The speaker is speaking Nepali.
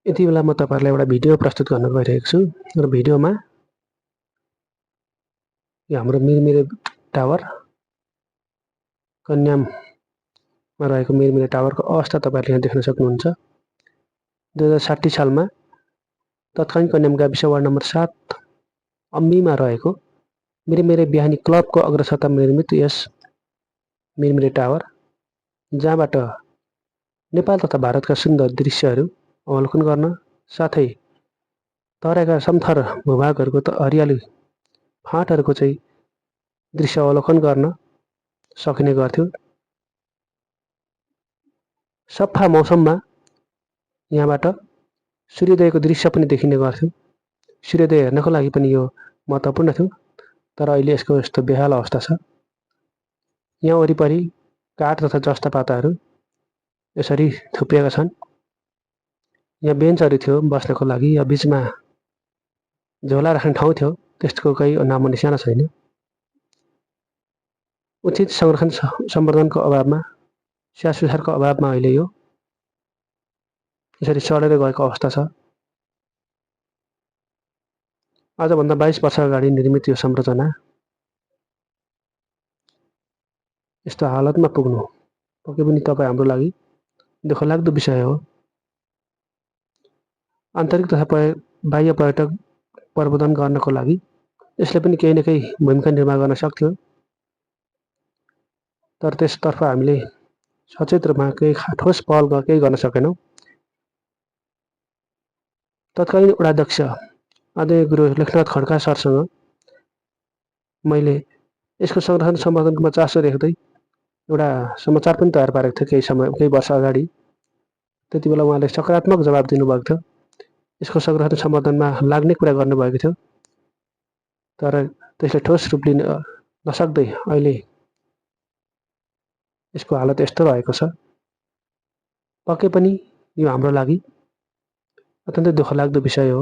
यति बेला म तपाईहरुलाई एउटा भिडियो प्रस्तुत गर्न गइरहेको छु र भिडियोमा यो हाम्रो मिरमिरे टावर कन्याममा रहेको मिरमिरे टावरको अवस्था तपाईहरुले यहाँ देख्न सक्नुहुन्छ। 2060 सालमा तत्कालीन कन्याम गाविस वार्ड नम्बर 7 अम्बीमा रहेको मिरमिरे बिहानी क्लबको अग्रसत्तामा निर्मित यस मिरमिरे टावर जहाँबाट नेपाल तथा भारतका सुन्दर दृश्यहरू अवलोकन गर्न साथै तराईका समथर भूभागहरूको हरियाली फाँटहरूको चाहिँ दृश्य अवलोकन गर्न सकिने गर्थ्यो। सफा मौसममा यहाँबाट सूर्योदयको दृश्य पनि देखिने गर्थ्यो। सूर्योदय हेर्नको लागि पनि यो महत्त्वपूर्ण थियो, तर अहिले यसको यस्तो बेहाल अवस्था छ। यहाँ वरिपरि काठ तथा जस्ता पाताहरू यसरी थुप्रिएका छन्। यहाँ बेन्चहरू थियो बस्नको लागि, या बीचमा झोला राख्ने ठाउँ थियो, त्यसको केही नामो निशाना छैन। उचित संरक्षण सम्वर्धनको अभावमा, स्याहार सुसारको अभावमा अहिले यो यसरी सडेर गएको अवस्था छ। आजभन्दा 22 वर्ष अगाडि निर्मित यो संरचना यस्तो हालतमा पुग्नु पक्कै पनि तपाईँ हाम्रो लागि दुःखलाग्दो विषय हो। आन्तरिक तथा बाह्य पर्यटक प्रबन्धन गर्नको लागि यसले पनि केही न केही भूमिका निर्वाह गर्न सक्थ्यो, तर त्यसतर्फ हामीले सचेत रूपमा केही ठोस पहल केही गर्न सकेनौँ। तत्कालीन वडाध्यक्ष आदरणीय गुरु लेखनाथ खड्का सरसँग मैले यसको संरक्षण सम्वर्धनमा चासो राख्दै एउटा समाचार पनि तयार पारेको थिएँ केही वर्ष अगाडि। त्यति बेला उहाँले सकारात्मक जवाब दिनुभएको थियो, यसको संरक्षण सम्वर्धनमा लाग्ने कुरा गर्नुभएको थियो, तर त्यसले ठोस रूप लिन नसक्दै अहिले यसको हालत यस्तो रहेको छ। पक्कै पनि यो हाम्रो लागि अत्यन्तै दुःखलाग्दो विषय हो।